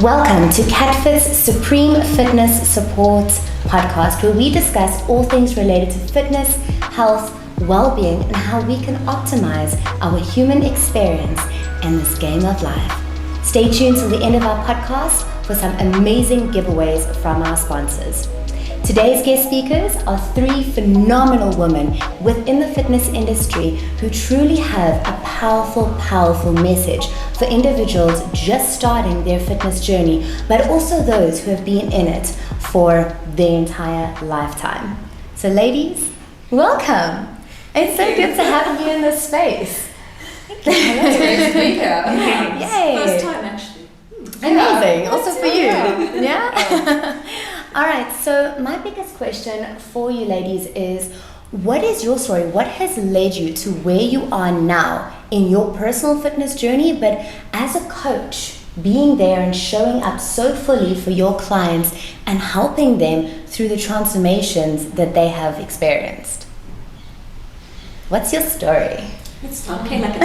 Welcome to Katfit's Supreme Fitness Support podcast, where we discuss all things related to fitness, health, well-being, and how we can optimize our human experience in this game of life. Stay tuned till the end of our podcast for some amazing giveaways from our sponsors. Today's guest speakers are three phenomenal women within the fitness industry who truly have a powerful, powerful message for individuals just starting their fitness journey, but also those who have been in it for their entire lifetime. So ladies, welcome. It's so good to have you in this space. Thank you. It's great to be here. Yay. First time actually. Amazing. Yeah. Also for you. Yeah? All right, so my biggest question for you ladies is, what is your story? What has led you to where you are now in your personal fitness journey, but as a coach, being there and showing up so fully for your clients and helping them through the transformations that they have experienced? What's your story? It's not okay like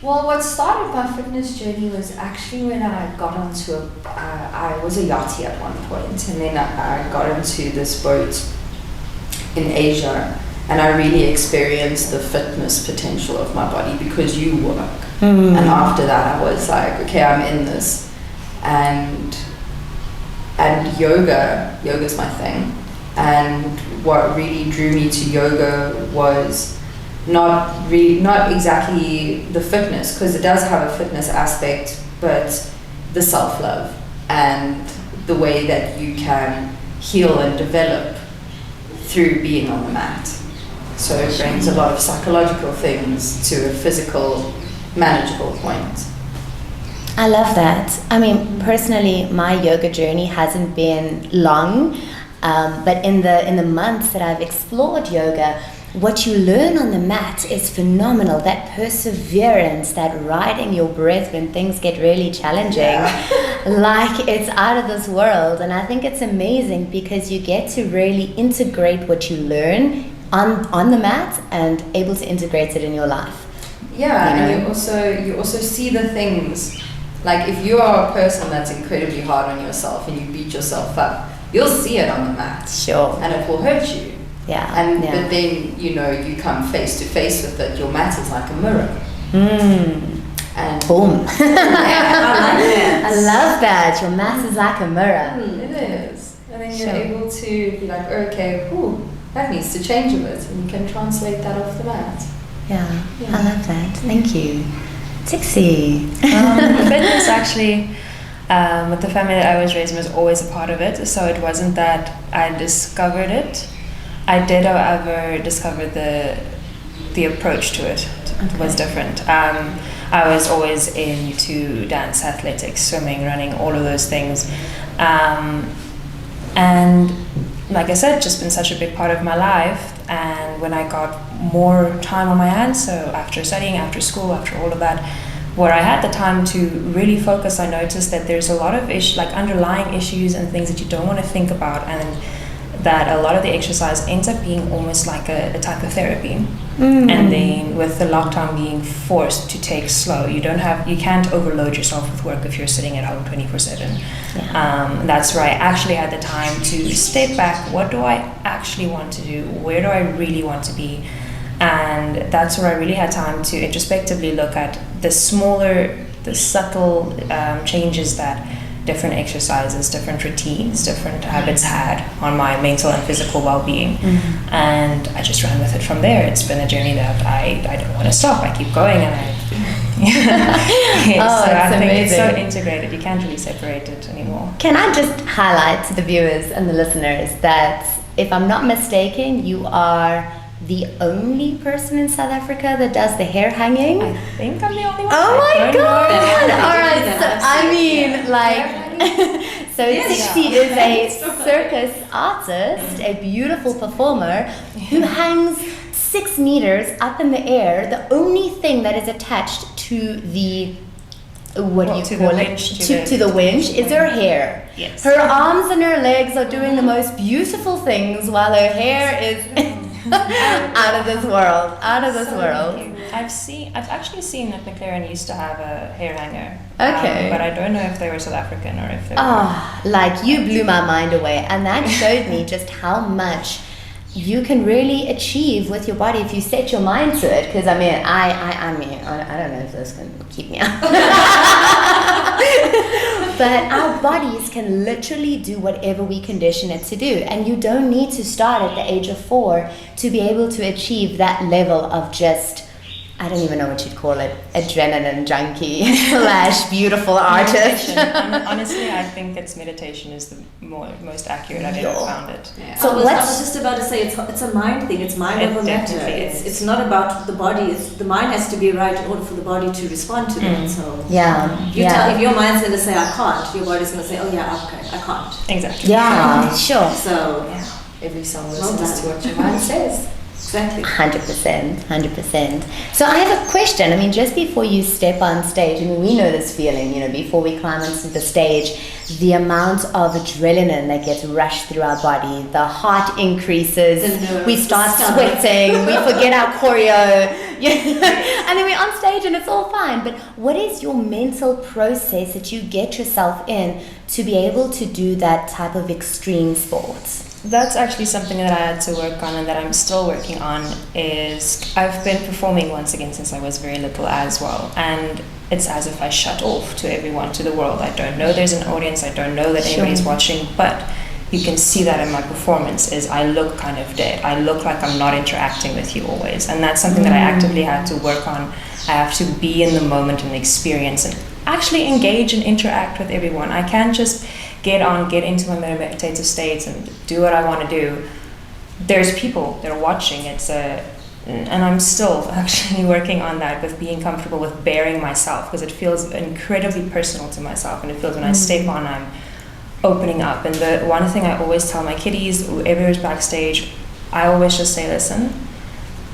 Well, what started my fitness journey was actually when I got onto I was a yachty at one point, and then I got into this boat in Asia, and I really experienced the fitness potential of my body because you work. And after that, I was like, okay, I'm in this, and yoga's my thing. And what really drew me to yoga was not exactly the fitness, because it does have a fitness aspect, but the self-love and the way that you can heal and develop through being on the mat. So it brings a lot of psychological things to a physical, manageable point. I love that. I mean, personally, my yoga journey hasn't been long, but in the months that I've explored yoga, what you learn on the mat is phenomenal. That perseverance, that riding your breath when things get really challenging, like it's out of this world. And I think it's amazing because you get to really integrate what you learn on the mat and able to integrate it in your life. Yeah, and you also see the things, like if you are a person that's incredibly hard on yourself and you beat yourself up, you'll see it on the mat. Sure. And it will hurt you. Yeah. But then, you come face to face with it. Your mat is like a mirror. And boom. Yeah, I like that. I love that. Your mat is like a mirror. It is. And then you're able to be like, okay, that needs to change a bit. And you can translate that off the mat. Yeah. I love that. Thank you. Tixie. Fitness actually, with the family that I was raised in, was always a part of it. So it wasn't that I discovered it. I did, however, discover the approach to it. It was different. I was always into dance, athletics, swimming, running, all of those things. And like I said, just been such a big part of my life. And when I got more time on my hands, so after studying, after school, after all of that, where I had the time to really focus, I noticed that there's a lot of underlying issues and things that you don't want to think about, and that a lot of the exercise ends up being almost like a type of therapy. And then with the lockdown being forced to take slow, you can't overload yourself with work if you're sitting at home 24/7. That's where I actually had the time to step back. What do I actually want to do? Where do I really want to be? And that's where I really had time to introspectively look at the subtle changes that different exercises, different routines, different habits had on my mental and physical well-being. And I just ran with it from there. It's been a journey that I don't want to stop. I keep going, and I think amazing. it's so integrated. You can't really separate it anymore. Can I just highlight to the viewers and the listeners that, if I'm not mistaken, you are the only person in South Africa that does the hair hanging? I think I'm the only one. Oh my god! All right, so I so Tixie is a circus artist, a beautiful performer who hangs 6 meters up in the air. The only thing that is attached to the to the winch is her hair. Yes. Her arms and her legs are doing the most beautiful things while her hair is Out of this world. Out of this world. I've actually seen that McLaren used to have a hair hanger. Okay. But I don't know if they were South African or if they were. Like you blew my mind away, and that showed me just how much you can really achieve with your body if you set your mind to it. Because I don't know if this can keep me out. But our bodies can literally do whatever we condition it to do, and you don't need to start at the age of 4 to be able to achieve that level of just, I don't even know what you'd call it, adrenaline junkie / beautiful artist. Honestly, I think it's meditation is the most accurate I've ever found it. Yeah. So I was just about to say it's a mind thing. It's mind over matter. It's not about the body. The mind has to be right in order for the body to respond to that. So if your mind's going to say I can't, your body's going to say, oh yeah, okay, I can't. Exactly. Yeah, sure. So Every song listens to what your mind says. Exactly. 100%. So I have a question. I mean, just before you step on stage, I mean, we know this feeling, before we climb onto the stage, the amount of adrenaline that gets rushed through our body, the heart increases, we start sweating, we forget our choreo, and then we're on stage and it's all fine. But what is your mental process that you get yourself in to be able to do that type of extreme sports? That's actually something that I had to work on and that I'm still working on. Is I've been performing once again since I was very little as well, and it's as if I shut off to everyone, to the world. I don't know there's an audience, I don't know that anybody's watching, but you can see that in my performance is I look kind of dead. I look like I'm not interacting with you always, and that's something that I actively had to work on. I have to be in the moment and the experience and actually engage and interact with everyone. I can't just get into my meditative states and do what I want to do. There's people that are watching. And I'm still actually working on that with being comfortable with bearing myself, because it feels incredibly personal to myself, and it feels when I step on, I'm opening up. And the one thing I always tell my kiddies, whoever's backstage, I always just say, listen,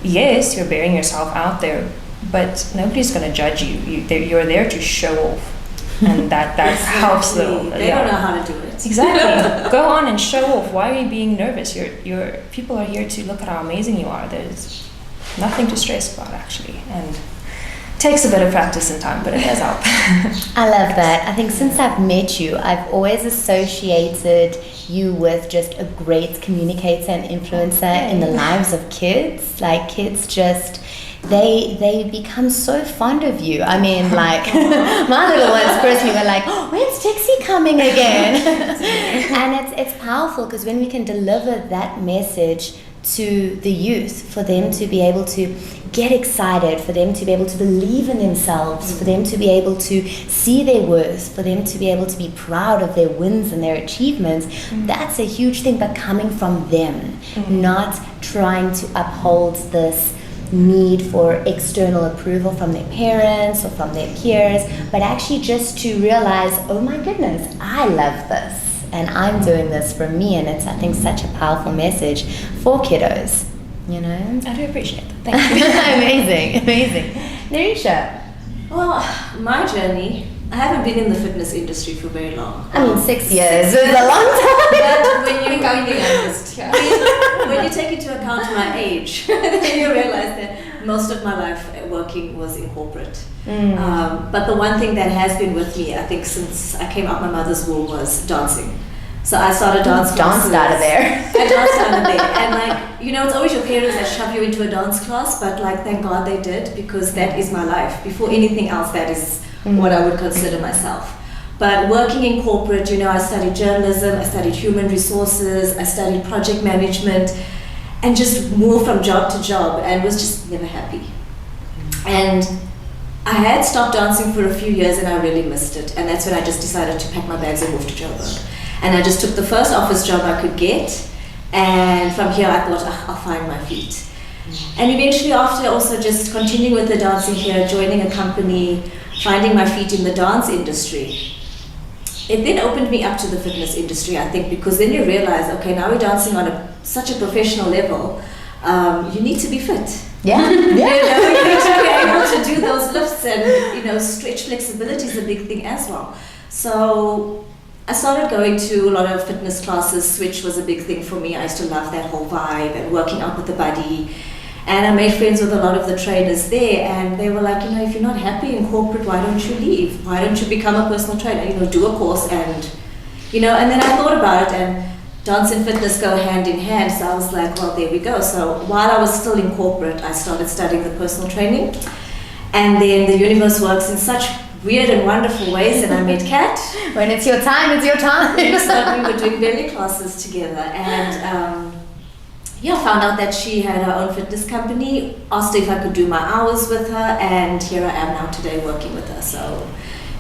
yes, you're bearing yourself out there, but nobody's going to judge you. You're there to show off. And that helps them. They don't know how to do it. Exactly. Go on and show off. Why are you being nervous? Your people are here to look at how amazing you are. There's nothing to stress about, actually. And it takes a bit of practice and time, but it does help. I love that. I think since I've met you, I've always associated you with just a great communicator and influencer in the lives of kids. Like, kids just... They become so fond of you. I mean, like, my little ones personally were like, oh, when's Dixie coming again? And it's powerful, because when we can deliver that message to the youth, for them to be able to get excited, for them to be able to believe in themselves, for them to be able to see their worth, for them to be able to be proud of their wins and their achievements, that's a huge thing, but coming from them, not trying to uphold this need for external approval from their parents or from their peers, but actually just to realize, oh my goodness, I love this and I'm doing this for me. And it's, I think, such a powerful message for kiddos, I do appreciate that. Thank you. Amazing. Narisha. Well, my journey, I haven't been in the fitness industry for very long. I mean, 6 years is a long time. But when you take into account my age, then you realize that most of my life working was in corporate. But the one thing that has been with me, I think, since I came out my mother's womb, was dancing. So I started dance classes. Danced out of there. I danced out of there. And it's always your parents that shove you into a dance class, but thank God they did, because that is my life. Before anything else, that is what I would consider myself. But working in corporate, I studied journalism, I studied human resources, I studied project management, and just moved from job to job and was just never happy. And I had stopped dancing for a few years and I really missed it. And that's when I just decided to pack my bags and move to Joburg. And I just took the first office job I could get. And from here I thought, I'll find my feet. And eventually, after also just continuing with the dancing here, joining a company, finding my feet in the dance industry, it then opened me up to the fitness industry, I think, because then you realize, okay, now we're dancing on such a professional level, you need to be fit. Yeah. You need to be able to do those lifts, and stretch flexibility is a big thing as well. So I started going to a lot of fitness classes. Switch was a big thing for me. I used to love that whole vibe and working out with the buddy. And I made friends with a lot of the trainers there, and they were like, if you're not happy in corporate, why don't you leave? Why don't you become a personal trainer? Do a course and then I thought about it, and dance and fitness go hand in hand. So I was like, well, there we go. So while I was still in corporate, I started studying the personal training. And then the universe works in such weird and wonderful ways, and I met Kat. When it's your time, it's your time. We were doing belly classes together, and found out that she had her own fitness company, asked her if I could do my hours with her, and here I am now today working with her. So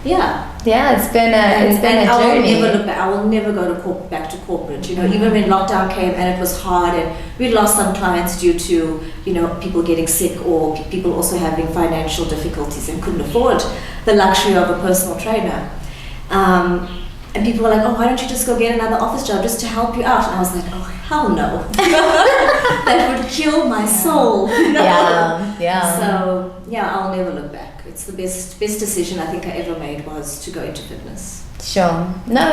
it's been a journey. I will never go back to corporate. Even when lockdown came and it was hard, and we lost some clients due to people getting sick, or people also having financial difficulties and couldn't afford the luxury of a personal trainer. And people were like, oh, why don't you just go get another office job just to help you out? And I was like, oh, hell no. That would kill my soul. Yeah. So, I'll never look back. It's the best decision I think I ever made was to go into fitness. Sure. No,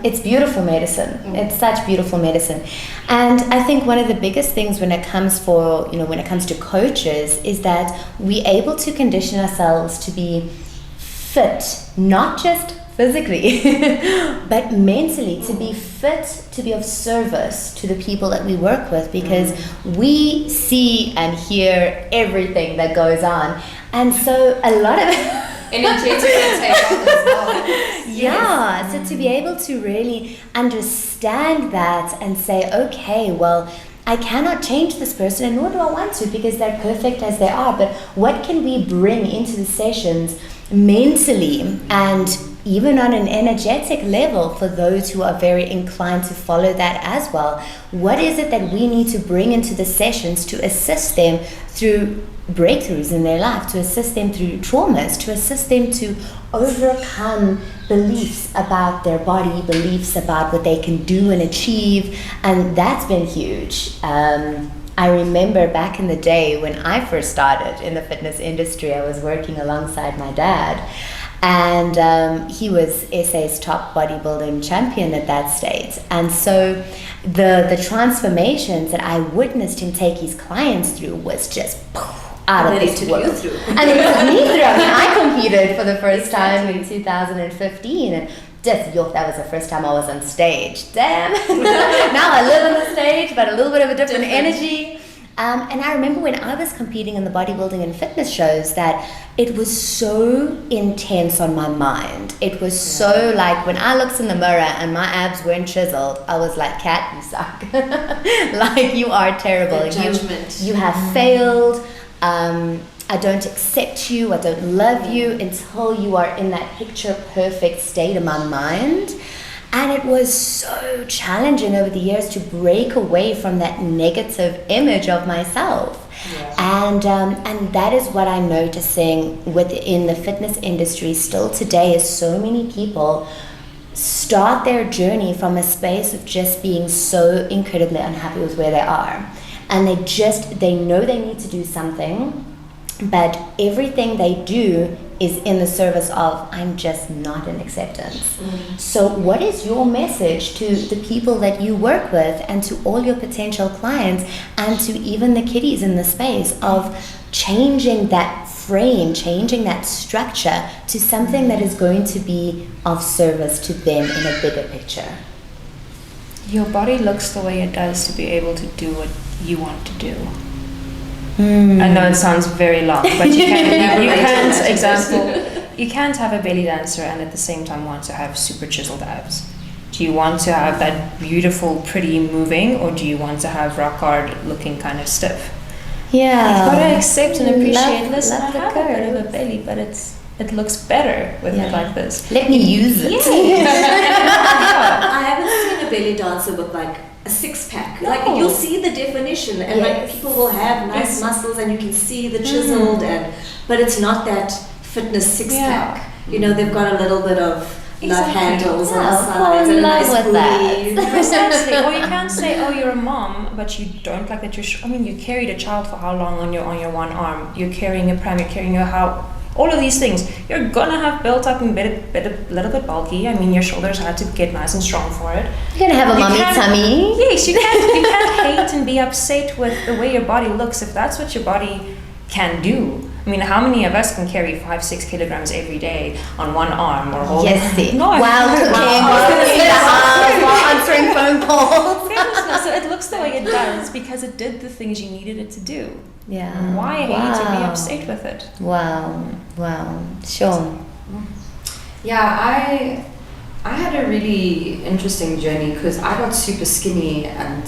it's beautiful medicine. It's such beautiful medicine. And I think one of the biggest things when it comes to coaches is that we're able to condition ourselves to be fit, not just physically, but mentally, to be fit, to be of service to the people that we work with, because we see and hear everything that goes on. And so a lot of energetic and take on as well. Yeah, so to be able to really understand that and say, okay, well, I cannot change this person, and nor do I want to, because they're perfect as they are, but what can we bring into the sessions mentally and even on an energetic level for those who are very inclined to follow that as well? What is it that we need to bring into the sessions to assist them through breakthroughs in their life, to assist them through traumas, to assist them to overcome beliefs about their body, beliefs about what they can do and achieve? And that's been huge. I remember back in the day when I first started in the fitness industry, I was working alongside my dad, and he was SA's top bodybuilding champion at that stage. And so the transformations that I witnessed him take his clients through was just out of this world. And it took me through. I mean, I competed for the first time in 2015, and that was the first time I was on stage. Damn. Now I live on the stage, but a little bit of a different energy. And I remember when I was competing in the bodybuilding and fitness shows that it was so intense on my mind. It was so like when I looked in the mirror and my abs weren't chiseled, I was like, Kat, you suck. Like, you are terrible. The judgment. You have failed. I don't accept you. I don't love you until you are in that picture perfect state in my mind. And it was so challenging over the years to break away from that negative image of myself. Yeah. And that is what I'm noticing within the fitness industry still today, is so many people start their journey from a space of just being so incredibly unhappy with where they are. And they know they need to do something, but everything they do is in the service of, I'm just not in acceptance. So what is your message to the people that you work with, and to all your potential clients, and to even the kiddies in the space of changing that frame, changing that structure to something that is going to be of service to them in a bigger picture? Your body looks the way it does to be able to do what you want to do. I know it sounds very long, but you can't have a belly dancer and at the same time want to have super chiseled abs. Do you want to have that beautiful, pretty moving, or do you want to have rock hard looking kind of stiff? Yeah. You've got to accept and appreciate, listen, I love the have a bit of a belly, but it looks better with it like this. Let me use it. I haven't seen a belly dancer with like a six-pack. No. Like, you'll see the definition, and like people will have nice muscles and you can see the chiseled, but it's not that fitness six-pack. You know, they've got a little bit of love handles on the sides and a nice booty. Precisely. Or you can't say, oh, you're a mom, but you don't like that you're I mean, you carried a child for how long on your one arm? You're carrying a pram, you're carrying her all of these things, you're gonna have built up and a little bit bulky. I mean, your shoulders had to get nice and strong for it. You're gonna have a mommy tummy. Yes, you can't hate and be upset with the way your body looks if that's what your body can do. I mean, how many of us can carry 5-6 kilograms every day on one arm or holding? Yes, no, while cooking, while answering phone calls. So it looks the way it does because it did the things you needed it to do. Yeah. Why hate and be upset with it? Wow. Sure. Yeah, I had a really interesting journey because I got super skinny and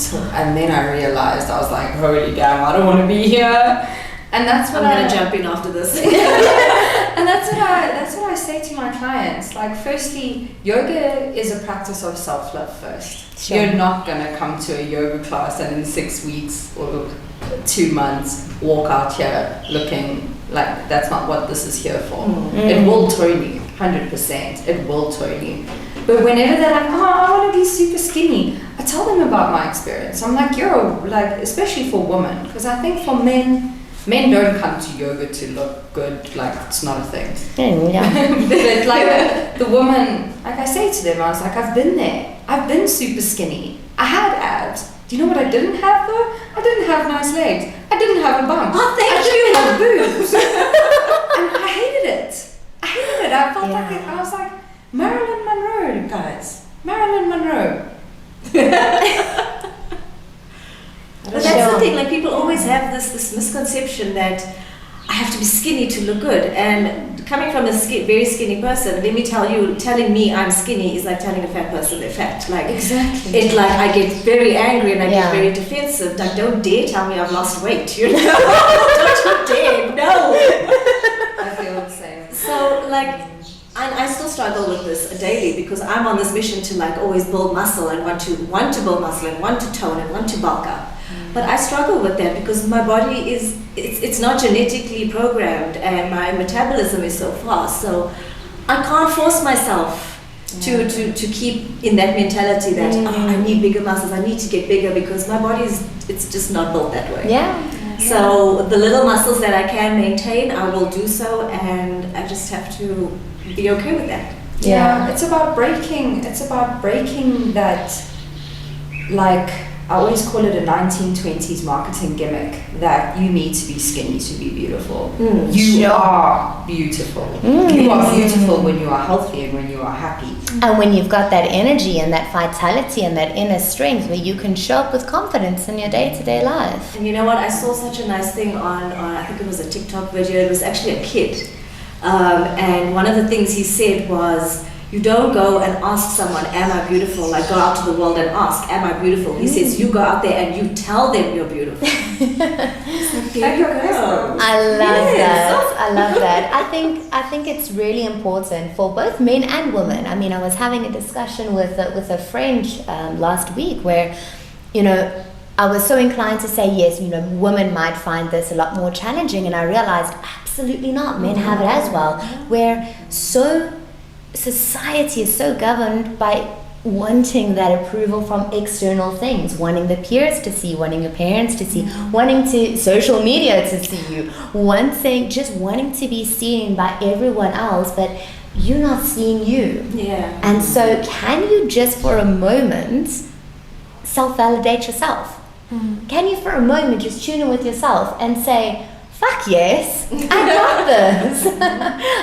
then I realized, I was like, holy damn, I don't want to be here. And that's what I'm gonna jump in after this. And that's what I say to my clients. Like, firstly, yoga is a practice of self-love first. Sure. You're not gonna come to a yoga class and in 6 weeks or 2 months walk out here looking like that's not what this is here for. It will tone you, 100%. It will tone you. But whenever they're like, oh, I want to be super skinny, I tell them about my experience. I'm like, especially for women, because I think for men don't come to yoga to look good, like it's not a thing. Yeah. But like the woman, like I say to them, I was like, I've been there. I've been super skinny. I had abs. Do you know what I didn't have though? I didn't have nice legs. I didn't have a bum. Oh, thank I you. didn't have boobs. And I hated it. I felt like it. I was like, Marilyn Monroe, guys. Marilyn Monroe. But that's the thing, like people always have this misconception that I have to be skinny to look good. And coming from a very skinny person, let me tell you, telling me I'm skinny is like telling a fat person they're fat. Like Exactly. It's like I get very angry and I Yeah. get very defensive. Like, don't dare tell me I've lost weight, you know? Don't you dare, no. I feel the same. So like, and I still struggle with this daily because I'm on this mission to like always build muscle and want to build muscle and want to tone and want to bulk up. But I struggle with that because my body it's not genetically programmed and my metabolism is so fast. So I can't force myself to keep in that mentality that I need bigger muscles, I need to get bigger because my body it's just not built that way. Yeah. So the little muscles that I can maintain, I will do so, and I just have to be okay with that. Yeah, it's about breaking that, like, I always call it a 1920s marketing gimmick that you need to be skinny to be beautiful. You are beautiful. You are beautiful when you are healthy and when you are happy. And when you've got that energy and that vitality and that inner strength where you can show up with confidence in your day-to-day life. And you know what? I saw such a nice thing on I think it was a TikTok video. It was actually a kid. And one of the things he said was, you don't go and ask someone, am I beautiful? Like, go out to the world and ask, am I beautiful? He says, you go out there and you tell them you're beautiful. There you go. I love that. I love that. I think it's really important for both men and women. I mean, I was having a discussion with a friend last week where, you know, I was so inclined to say yes, you know, women might find this a lot more challenging, and I realized absolutely not. Men have it as well. Where society is so governed by wanting that approval from external things, wanting the peers to see, wanting your parents to see, wanting to social media to see you, just wanting to be seen by everyone else, but you're not seeing you. Yeah. And so can you just for a moment self-validate yourself? Can you for a moment just tune in with yourself and say, fuck yes, I got this.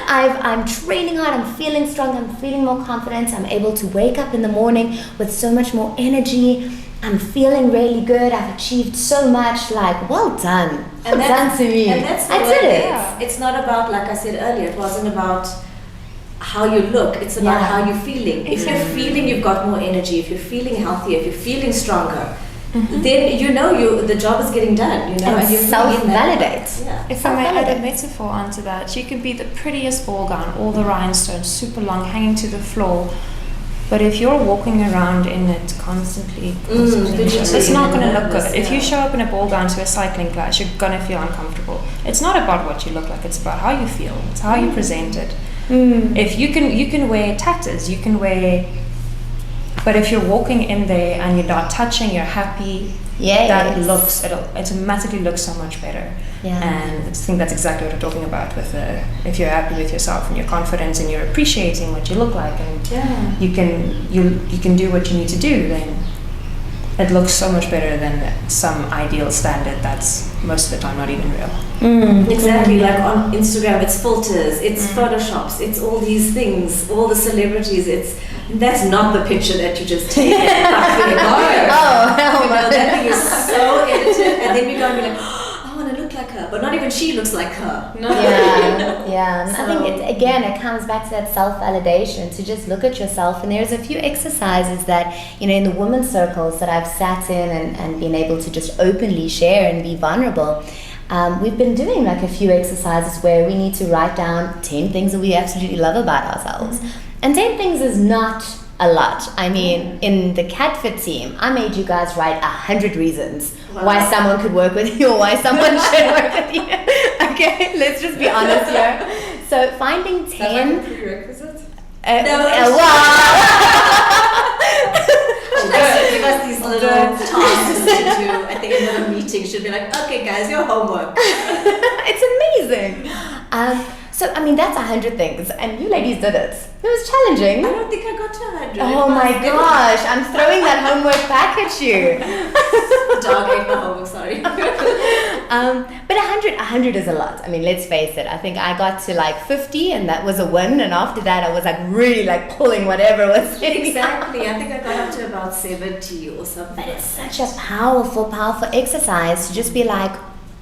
I'm training hard, I'm feeling strong, I'm feeling more confident, I'm able to wake up in the morning with so much more energy, I'm feeling really good, I've achieved so much, like, well done. And Well done to me. And that's I did it. Yeah. It's not about, like I said earlier, it wasn't about how you look, it's about how you're feeling. If you're feeling you've got more energy, if you're feeling healthier, if you're feeling stronger, then you know the job is getting done, you know, And you're self-validate. Yeah. If I may add a metaphor onto that, you could be the prettiest ball gown, all the rhinestones super long, hanging to the floor, but if you're walking around in it constantly, it's not going to look good. If you show up in a ball gown to a cycling class, you're going to feel uncomfortable. It's not about what you look like, it's about how you feel, it's how you present it. If you can wear tatters, you can wear But if you're walking in there and you're not touching, you're happy, that looks, it automatically looks so much better. Yeah. And I think that's exactly what we're talking about with if you're happy with yourself and you're confident and you're appreciating what you look like, and you can do what you need to do, then it looks so much better than some ideal standard that's most of the time not even real. Exactly, like on Instagram, it's filters, it's photoshops, it's all these things, all the celebrities. That's not the picture that you just take. That thing is so edited, and then you go and be like, I want to look like her, but not even she looks like her. No. Yeah. And I think it comes back to that self-validation, to just look at yourself. And there's a few exercises that, in the women's circles that I've sat in and been able to just openly share and be vulnerable. We've been doing like a few exercises where we need to write down 10 things that we absolutely love about ourselves. And 10 things is not a lot. I mean, in the Katfit team, I made you guys write 100 reasons why someone could work with you or why someone should work with you. Okay, let's just be honest here. So finding 10... Like a prerequisite? Give us these little tasks to do at the end of a meeting. She'll be like, okay guys, your homework. It's amazing. So, that's 100 things, and you ladies did it. It was challenging. I don't think I got to 100. Oh my gosh, I'm throwing that homework back at you. Dog ate my homework, sorry. But 100 is a lot. Let's face it. I think I got to like 50, and that was a win. And after that, I was like really like pulling whatever was hitting. Exactly. I think I got up to about 70 or something. But it's such a powerful exercise to just be like,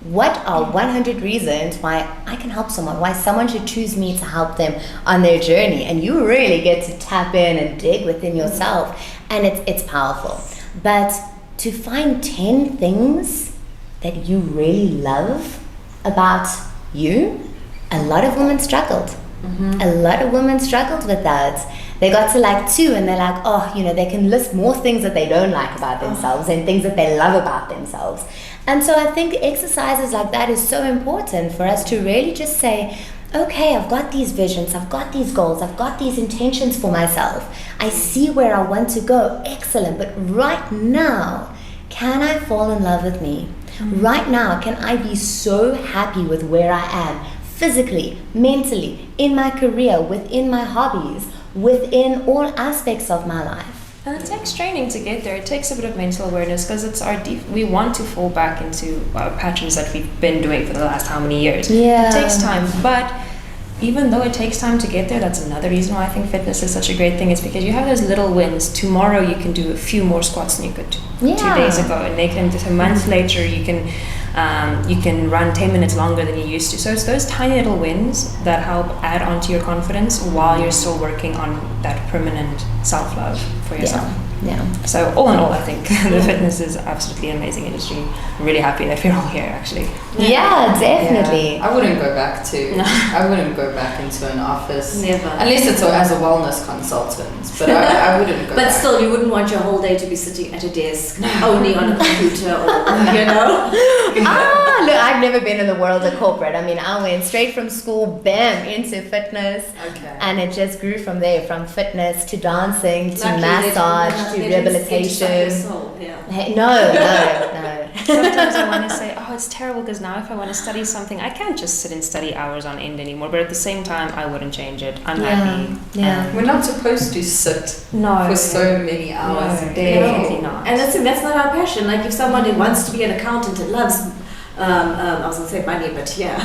what are 100 reasons why I can help someone, why someone should choose me to help them on their journey? And you really get to tap in and dig within yourself, and it's powerful. But to find 10 things that you really love about you, a lot of women struggled. A lot of women struggled with that. They got to like 2 and they're like, they can list more things that they don't like about themselves and things that they love about themselves. And so I think exercises like that is so important for us to really just say, okay, I've got these visions, I've got these goals, I've got these intentions for myself. I see where I want to go. Excellent. But right now, can I fall in love with me? Right now, can I be so happy with where I am? Physically, mentally, in my career, within my hobbies, within all aspects of my life. And it takes training to get there. It takes a bit of mental awareness because it's we want to fall back into our patterns that we've been doing for the last how many years. Yeah. It takes time, but even though it takes time to get there, that's another reason why I think fitness is such a great thing. It's because you have those little wins. Tomorrow you can do a few more squats than you could 2 days ago, and a month later you can run 10 minutes longer than you used to. So it's those tiny little wins that help add on to your confidence while you're still working on that permanent self-love for yourself. Yeah. So all in all, I think the fitness is absolutely an amazing industry. I'm really happy that we're all here, actually. Yeah, definitely. Yeah. I wouldn't go back into an office. Never. Unless it's as a wellness consultant. But I wouldn't go back. But still, you wouldn't want your whole day to be sitting at a desk only on a computer or, Look, I've never been in the world of corporate. I went straight from school, bam, into fitness. Okay. And it just grew from there, from fitness to dancing to massage to rehabilitation. Hey, no. Sometimes I want to say, it's terrible because now if I want to study something, I can't just sit and study hours on end anymore. But at the same time, I wouldn't change it. I'm happy. Yeah. We're not supposed to sit for so many hours a day. Definitely not. And that's not our passion. Like if somebody wants to be an accountant and loves, I was going to say money, but yeah.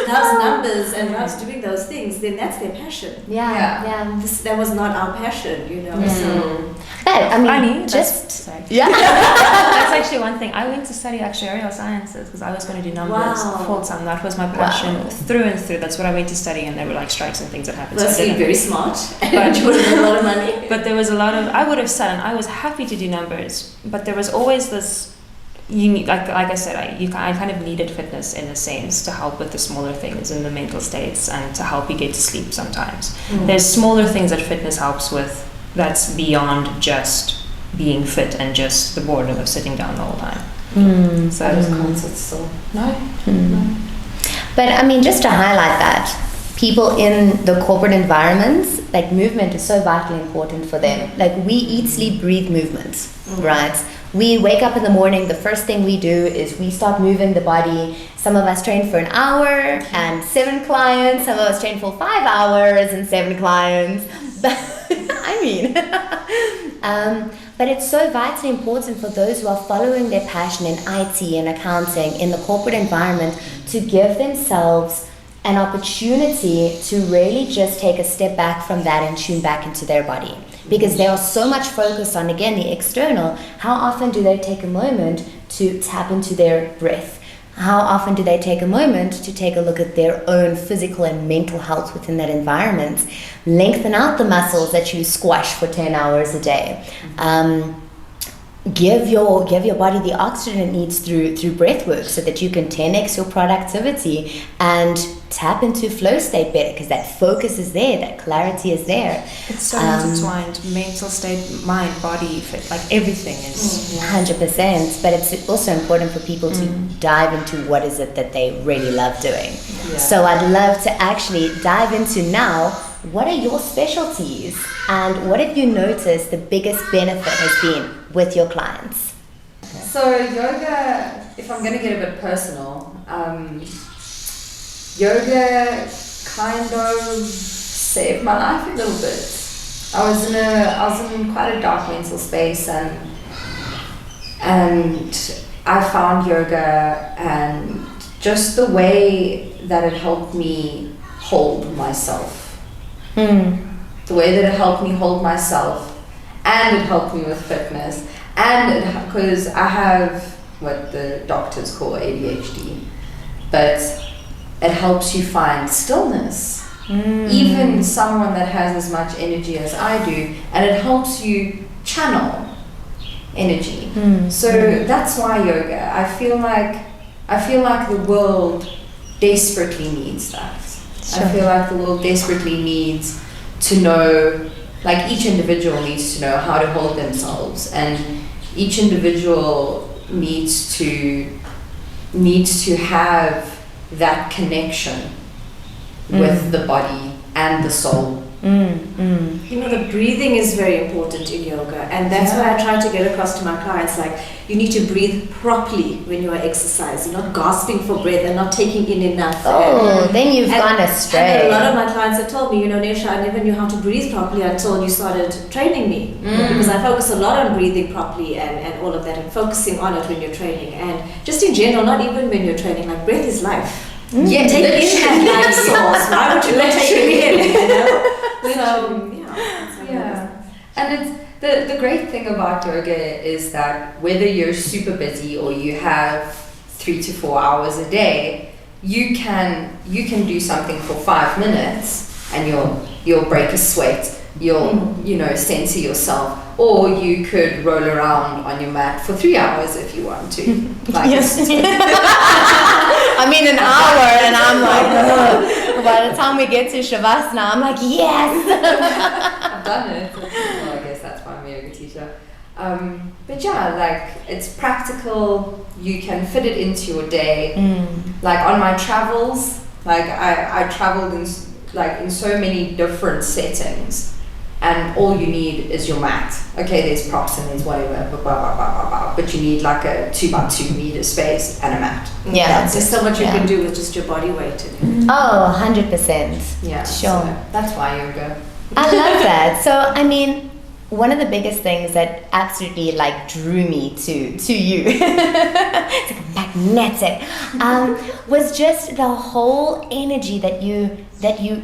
Loves numbers and loves doing those things, then that's their passion. Yeah. That was not our passion, So. But Funny, that's actually one thing. I went to study actuarial sciences because I was going to do numbers full time. That was my passion through and through. That's what I went to study, and there were like strikes and things that happened. Well, so I didn't. very smart, but you would have made a lot of money. But there was a lot of. I would have said, and I was happy to do numbers, but there was always this. Like I said, I kind of needed fitness in a sense to help with the smaller things in the mental states and to help you get to sleep sometimes. There's smaller things that fitness helps with that's beyond just being fit and just the boredom of sitting down the whole time. So those concepts still. No. But just to highlight that, people in the corporate environments, like movement is so vitally important for them. Like we eat, sleep, breathe movement, right? We wake up in the morning, the first thing we do is we start moving the body. Some of us train for an hour and 7 clients, some of us train for 5 hours and 7 clients. But I mean, but it's so vitally important for those who are following their passion in IT and accounting in the corporate environment to give themselves an opportunity to really just take a step back from that and tune back into their body. Because they are so much focused on, again, the external. How often do they take a moment to tap into their breath? How often do they take a moment to take a look at their own physical and mental health within that environment? Lengthen out the muscles that you squash for 10 hours a day. Give your body the oxygen it needs through breath work so that you can 10x your productivity and tap into flow state better, because that focus is there, that clarity is there. It's so intertwined. Mental state, mind, body, fit, like everything is 100%. But it's also important for people to dive into what is it that they really love doing. So I'd love to actually dive into now, what are your specialties and what have you noticed the biggest benefit has been with your clients? So yoga, if I'm going to get a bit personal, yoga kind of saved my life a little bit. I was in quite a dark mental space, and I found yoga, and just the way that it helped me hold myself. The way that it helped me hold myself, and it helped me with fitness, and because I have what the doctors call ADHD, but it helps you find stillness. Even someone that has as much energy as I do, and it helps you channel energy. So that's why yoga. I feel like the world desperately needs that. Sure. I feel like the world desperately needs to know, like each individual needs to know how to hold themselves, and each individual needs to have that connection with the body and the soul. You know, the breathing is very important in yoga, and that's why I try to get across to my clients, like, you need to breathe properly when you are exercising, not gasping for breath and not taking in enough air. Then you've gone astray. And a lot of my clients have told me, you know, Nesha, I never knew how to breathe properly until you started training me. Because I focus a lot on breathing properly and all of that, and focusing on it when you're training. And just in general, not even when you're training, like, breath is life. Yeah, take in that life source. Why would you not take it in, you know? And it's the great thing about yoga is that whether you're super busy or you have 3 to 4 hours a day, you can do something for 5 minutes and you'll break a sweat. You'll center yourself, or you could roll around on your mat for 3 hours if you want to. Like I mean, an hour, and I'm like, by the time we get to Shavasana, I'm like, yes! I've done it. Well, I guess that's why I'm a yoga teacher. But yeah, like, it's practical. You can fit it into your day. Like on my travels, like I traveled in so many different settings. And all you need is your mat. Okay, there's props and there's whatever, but you need like a 2x2 meter space and a mat. Yeah, there's so much you can do with just your body weight. Oh, 100%. Yeah, sure. So that's why yoga. I love that. So, I mean, one of the biggest things that absolutely like drew me to you, it's like magnetic, was just the whole energy that you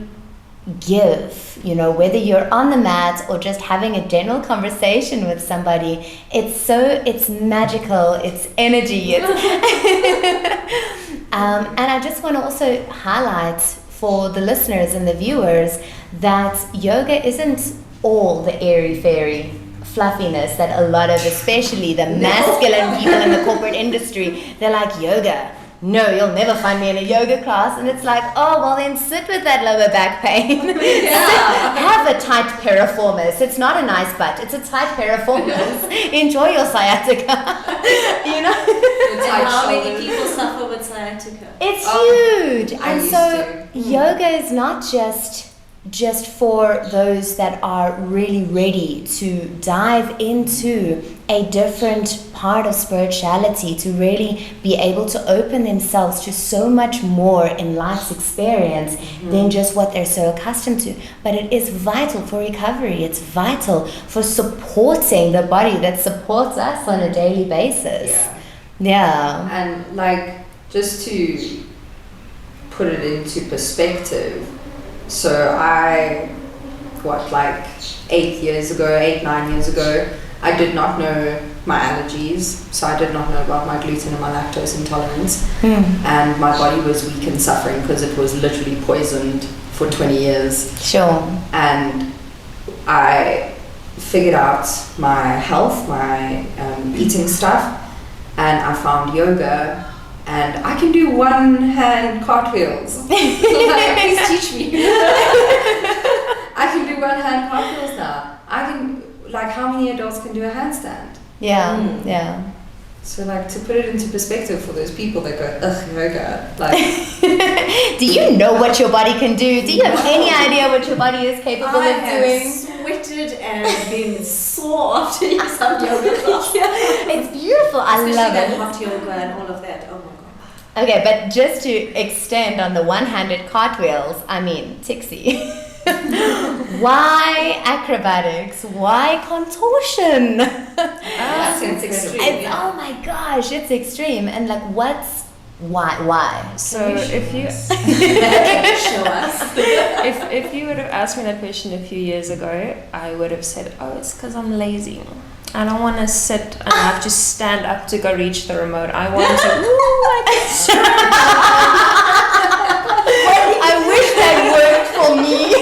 give, you know, whether you're on the mat or just having a general conversation with somebody. It's magical, it's energy, and I just want to also highlight for the listeners and the viewers that yoga isn't all the airy-fairy fluffiness that a lot of, especially the masculine people in the corporate industry, they're like, yoga, no, you'll never find me in a yoga class. And it's like, oh, well then sit with that lower back pain. Have a tight piriformis. It's not a nice butt, it's a tight piriformis. Enjoy your sciatica. You know? And how many people suffer with sciatica? It's huge. I And used so to. yoga is not just for those that are really ready to dive into a different part of spirituality, to really be able to open themselves to so much more in life's experience than just what they're so accustomed to. But it is vital for recovery. It's vital for supporting the body that supports us on a daily basis. Yeah. And like, just to put it into perspective, so like 8, 9 years ago, I did not know my allergies, so I did not know about my gluten and my lactose intolerance, and my body was weak and suffering because it was literally poisoned for 20 years. Sure. And I figured out my health, my eating stuff, and I found yoga. And I can do one-hand cartwheels. Like, please teach me. I can do one-hand cartwheels now. I can, like, how many adults can do a handstand? Yeah, yeah. So, like, to put it into perspective for those people that go, ugh, yoga, like... Do you know what your body can do? Do you have any idea what your body is capable of doing? Sweated and been sore after some yoga class. It's beautiful. I Especially love that it. hot yoga and all of that. Oh my god. Okay, but just to extend on the one-handed cartwheels, I mean, Tixie. Why acrobatics? Why contortion? It's extreme. Oh my gosh, it's extreme. And like, why? So if you Show us. if you would have asked me that question a few years ago, I would have said, oh, it's because I'm lazy. I don't want to sit and have to stand up to go reach the remote. I want to, I can stretch. I wish that worked for me.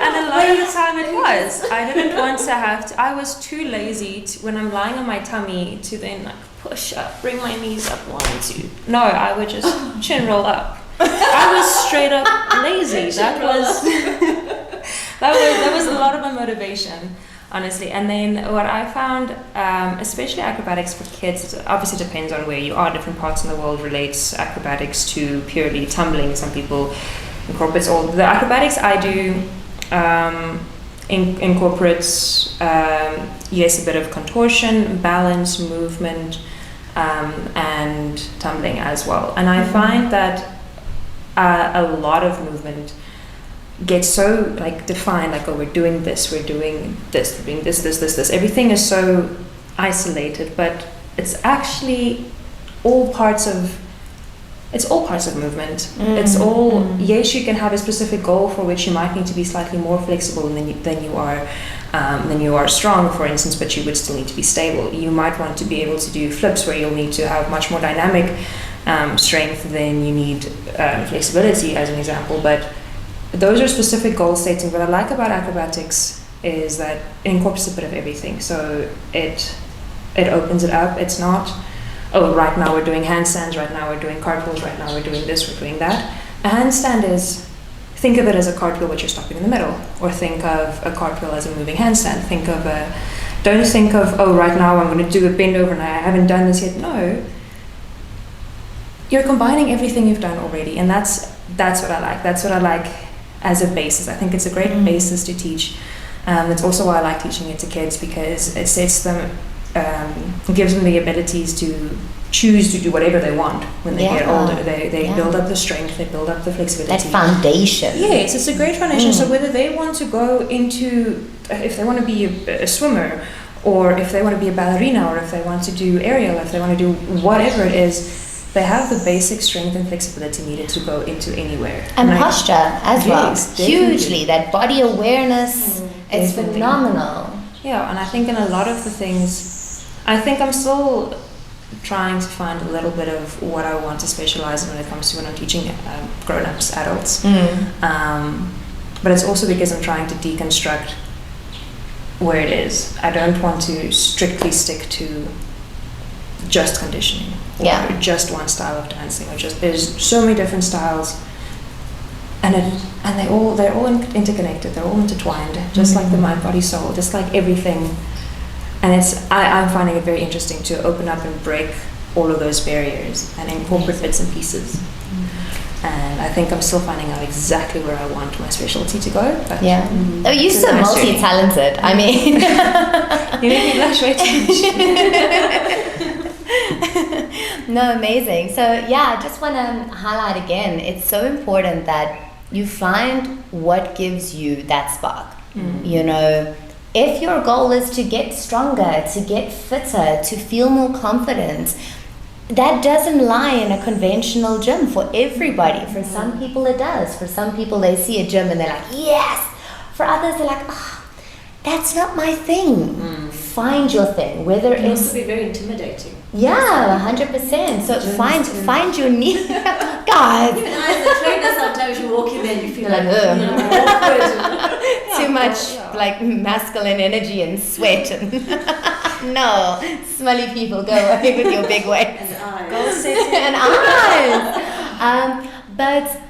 And a lot of the time it was. I didn't want to have to, I was too lazy to, when I'm lying on my tummy, to then like push up, bring my knees up, 1, 2. No, I would just chin roll up. I was straight up lazy. That was a lot of my motivation, honestly. And then what I found, especially acrobatics for kids, it obviously depends on where you are. Different parts in the world relates acrobatics to purely tumbling. Some people incorporates all the acrobatics I do. Incorporates yes, a bit of contortion, balance, movement, and tumbling as well. And I find that a lot of movement gets so like defined, like, oh, we're doing this, we're doing this, this. Everything is so isolated, but it's actually all parts of movement. It's all, yes, you can have a specific goal for which you might need to be slightly more flexible than you are strong, for instance, but you would still need to be stable. You might want to be able to do flips where you'll need to have much more dynamic strength than you need flexibility, as an example. But those are specific goal stating. What I like about acrobatics is that it incorporates a bit of everything. So it opens it up. It's not, oh, right now we're doing handstands, right now we're doing cartwheels, right now we're doing this, we're doing that. A handstand is, think of it as a cartwheel but you're stopping in the middle, or think of a cartwheel as a moving handstand. Don't think of, oh, right now I'm going to do a bend over and I haven't done this yet. No, you're combining everything you've done already, and that's what I like. That's what I like as a basis. I think it's a great basis to teach. That's also why I like teaching it to kids, because it sets them, gives them the abilities to choose to do whatever they want when they get older. They build up the strength, they build up the flexibility. That foundation. Yes, it's a great foundation. So whether they want to go into, if they want to be a swimmer, or if they want to be a ballerina, or if they want to do aerial, if they want to do whatever it is, they have the basic strength and flexibility needed to go into anywhere. And posture as well. Definitely. Hugely. That body awareness is phenomenal. Yeah, and I think in a lot of the things, I think I'm still trying to find a little bit of what I want to specialize in when it comes to when I'm teaching grown-ups, adults. But it's also because I'm trying to deconstruct where it is. I don't want to strictly stick to just conditioning, or Yeah. just one style of dancing, or just there's so many different styles, and they're all interconnected, they're all intertwined, just like the mind, body, soul, just like everything. And I'm finding it very interesting to open up and break all of those barriers and incorporate bits and pieces. And I think I'm still finding out exactly where I want my specialty to go. But Yeah. Oh, you're so nice journey. multi-talented. I mean, You make me blush way too much. no, amazing. So yeah, I just want to highlight again, it's so important that you find what gives you that spark. You know, if your goal is to get stronger, to get fitter, to feel more confident, that doesn't lie in a conventional gym for everybody. For some people it does. For some people they see a gym and they're like, yes. For others they're like, that's not my thing. Find your thing, whether It can it's also be very intimidating. yeah, 100%. So find your niche. God, Even I, as a trainer, sometimes you walk in there and you feel You're like, like, awkward. too much like masculine energy and sweat and no, smelly people, go away with your big weights And I. Goal setting. and eyes. But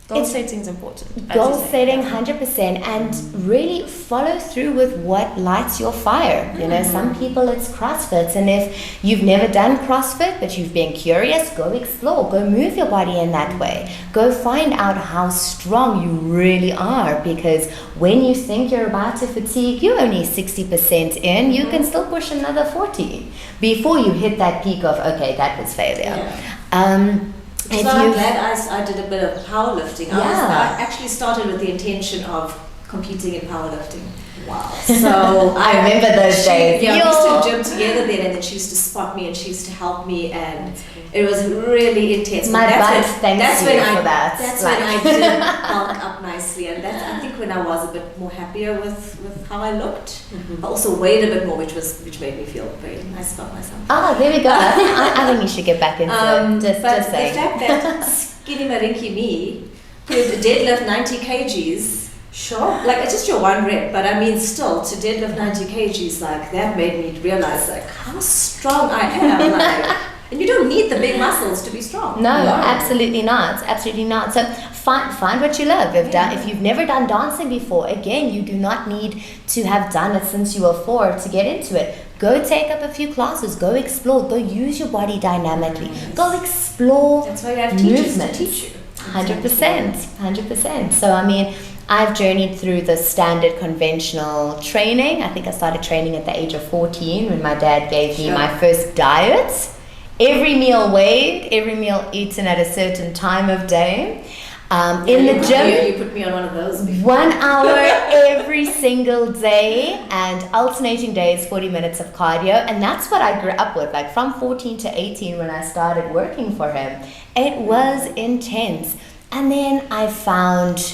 Goal it's setting is important. as goal you say. setting 100% and really follow through with what lights your fire. You know, some people it's CrossFit, and if you've never done CrossFit but you've been curious, go explore, go move your body in that way, go find out how strong you really are, because when you think you're about to fatigue, you're only 60% in, you can still push another 40 before you hit that peak of okay, that was failure. If So I'm you glad I did a bit of powerlifting. Yeah. I actually started with the intention of competing in powerlifting. Wow. So I remember those days. Yeah, we Yo. used to gym together then, and then she used to spot me and she used to help me, and it was really intense. My But butt thanks you when for that. That's Like- when I did bulk up nicely, and that's I think when I was a bit more happier with how I looked. I also weighed a bit more, which made me feel very nice about myself. Ah, there we go. I think you should get back into it. Just but saying. the fact that skinny Marinki me could deadlift 90 kgs, sure, like it's just your one rep, but I mean still to deadlift 90 kgs, like that made me realize like how strong I am, like, and you don't need the big muscles to be strong. No, absolutely not. Absolutely not. So find what you love. If you've never done dancing before, again, you do not need to have done it since you were 4 to get into it. Go take up a few classes. Go explore. Go use your body dynamically. Go explore. That's why you have teachers movement. to teach you. 100%. So I mean, I've journeyed through the standard conventional training. I think I started training at the age of 14 when my dad gave me my first diet. Every meal weighed, every meal eaten at a certain time of day. In the gym, You put me on one of those before. 1 hour every single day, and alternating days, 40 minutes of cardio. And that's what I grew up with, like from 14 to 18 when I started working for him. It was intense. And then I found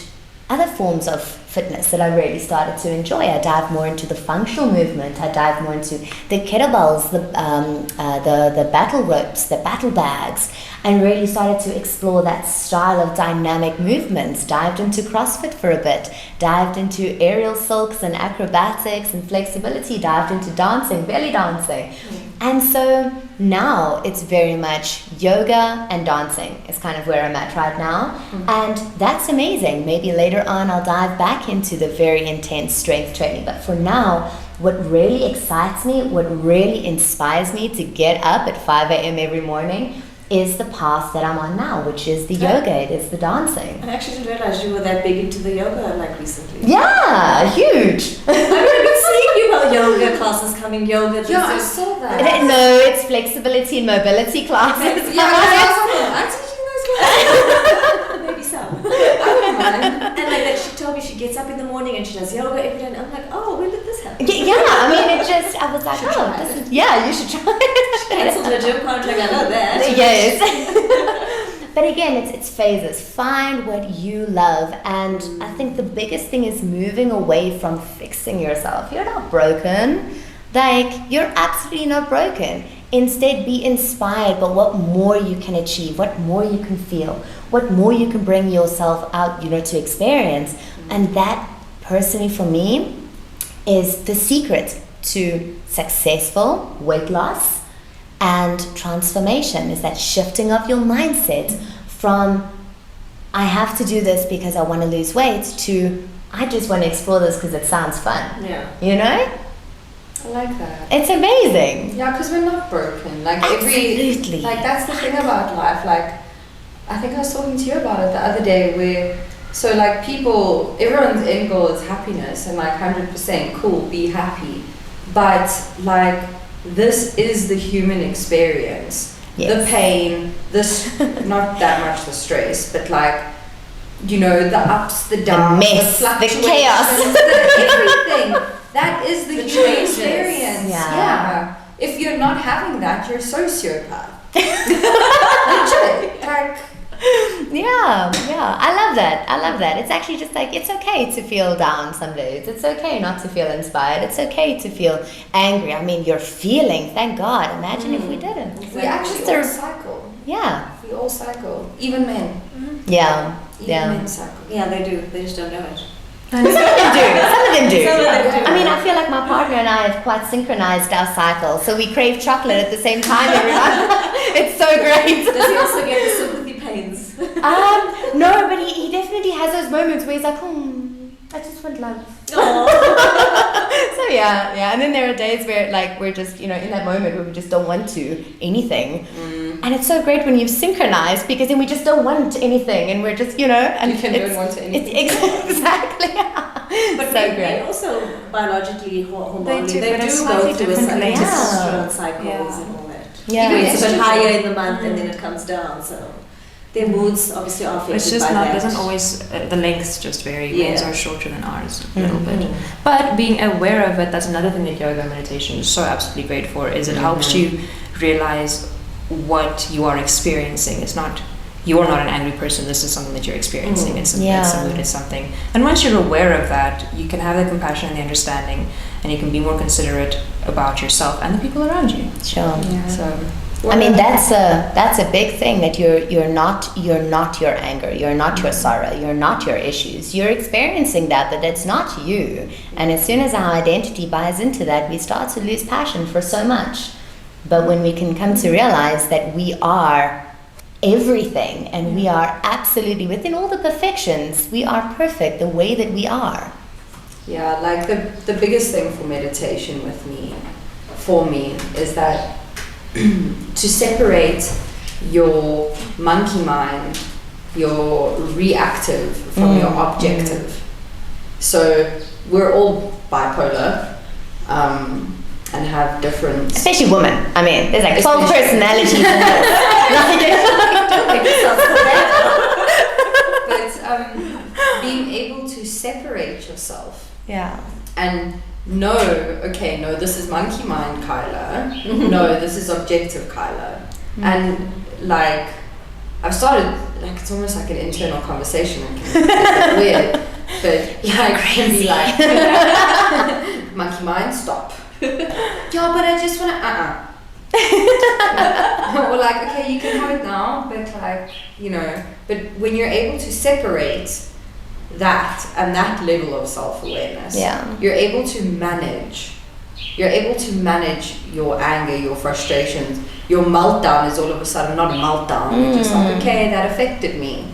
other forms of fitness that I really started to enjoy. I dived more into the functional movement. I dived more into the kettlebells, the battle ropes, the battle bags, and really started to explore that style of dynamic movements. Dived into CrossFit for a bit, dived into aerial silks and acrobatics and flexibility, dived into dancing, belly dancing. And so now it's very much yoga and dancing is kind of where I'm at right now. And that's amazing. Maybe later on I'll dive back into the very intense strength training. But for now, what really excites me, what really inspires me to get up at 5 a.m. every morning is the path that I'm on now, which is the yoga, it is the dancing. I actually didn't realize you were that big into the yoga like recently. Yeah, huge. I mean, I've been seeing you about yoga classes coming, yoga. Yeah, I this- saw that. No, it's flexibility and mobility classes. Yeah, I'm teaching those classes. Maybe so. I don't mind. And like that, she told me she gets up in the morning and she does yoga every day. And I'm like, oh, when did this happen? Yeah, I mean, I was like, Should oh, try this it. is, yeah, you should try it. Cancelled her gym contract, I know that. Yes. But again, it's phases. Find what you love. And I think the biggest thing is moving away from fixing yourself. You're not broken. Like, you're absolutely not broken. Instead, be inspired by what more you can achieve, what more you can feel, what more you can bring yourself out, to experience. And that, personally for me, is the secret to successful weight loss and transformation is that shifting of your mindset from I have to do this because I want to lose weight to I just want to explore this because it sounds fun. Yeah. You know? I like that. It's amazing. Yeah, because we're not broken. Like Absolutely. like that's the thing about life. Like I think I was talking to you about it the other day where so like people, everyone's end goal is happiness and like 100% cool, be happy. But like this is the human experience. Yes. The pain, not that much the stress, but like, you know, the ups, the downs, the mess, the fluctuations, the chaos, everything. That is the human changes. experience. Yeah. If you're not having that, you're a sociopath. Legit. Like, Yeah, I love that. It's actually just like, it's okay to feel down some days. It's okay not to feel inspired. It's okay to feel angry. I mean, you're feeling, thank God. Imagine if we didn't. we actually all cycle. Yeah. We all cycle. Even men. Yeah. Even Yeah. men cycle. Yeah, they do. They just don't know it. Some of them do. Some of them do. I mean, I feel like my partner and I have quite synchronized our cycle. So we crave chocolate at the same time every month. It's so great. Does he also get the sympathy pains? No, but he definitely has those moments where he's like, I just want love. Oh. So yeah. And then there are days where like we're just, you know, in that moment where we just don't want to anything. And it's so great when you've synchronized because then we just don't want anything and we're just, you know, and You can don't want to anything. Exactly. But So they great. also biologically, hormonally, do, they but it's do slightly go through a different cycle, later. testosterone cycles Yeah. and all that. Yeah. Even it's a bit Estrogen. higher in the month and then it comes down, so their moods obviously are affected It's just by not, that. doesn't always, the lengths just vary. Yeah. Men's are shorter than ours a little bit. But being aware of it, that's another thing that yoga and meditation is so absolutely great for, is it helps you realize what you are experiencing. It's not, you are not an angry person, this is something that you're experiencing. It's a mood, it's something. And once you're aware of that, you can have the compassion and the understanding, and you can be more considerate about yourself and the people around you. Sure. So I mean, that's a big thing, that you're not your anger, you're not your sorrow, you're not your issues. You're experiencing that it's not you. And as soon as our identity buys into that, we start to lose passion for so much. But when we can come to realize that we are everything and we are absolutely within all the perfections, we are perfect the way that we are. Yeah, like the biggest thing for meditation for me, is that to separate your monkey mind, your reactive from your objective. So we're all bipolar and have different... Especially women. I mean, there's like 12 Especially- personalities in this. Don't make yourself feel bad. But being able to separate yourself Yeah. and know, okay, no, this is monkey mind Kyla. No, this is objective Kyla. And like, I've started, like, it's almost like an internal conversation. It's weird, but like, can be like, monkey mind, stop. Yeah, but I just want to, or like, okay, you can have it now, but like, you know, but when you're able to separate that and that level of self-awareness, you're able to manage your anger, your frustrations. Your meltdown is all of a sudden not a meltdown. You're just like, okay, that affected me.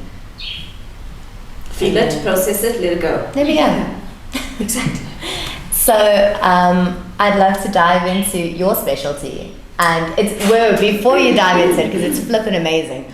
Feel it, process it, let it go. There we go. Exactly. So I'd love to dive into your specialty, and before you dive into it, because it's flippin' amazing.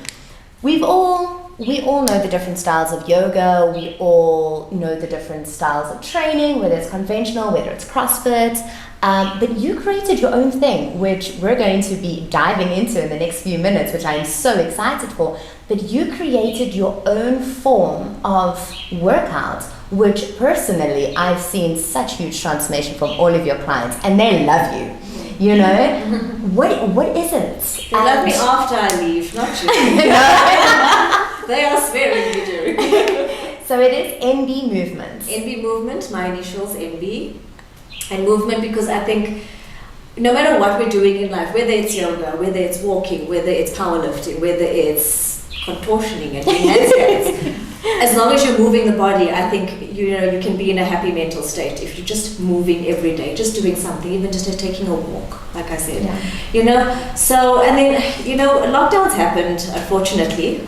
We all know the different styles of yoga. We all know the different styles of training, whether it's conventional, whether it's CrossFit. But you created your own thing, which we're going to be diving into in the next few minutes, which I'm so excited for. But you created your own form of workout, which personally I've seen such huge transformation from all of your clients, and they love you. You know, what is it? They love me after I leave, not you. They are sparing me during. So it is NB movement. NB movement, my initials NB. And movement, because I think no matter what we're doing in life, whether it's yoga, whether it's walking, whether it's powerlifting, whether it's contortioning and doing handstands, as long as you're moving the body, I think you can be in a happy mental state if you're just moving every day, just doing something, even just taking a walk, like I said. So, and then lockdowns happened, unfortunately,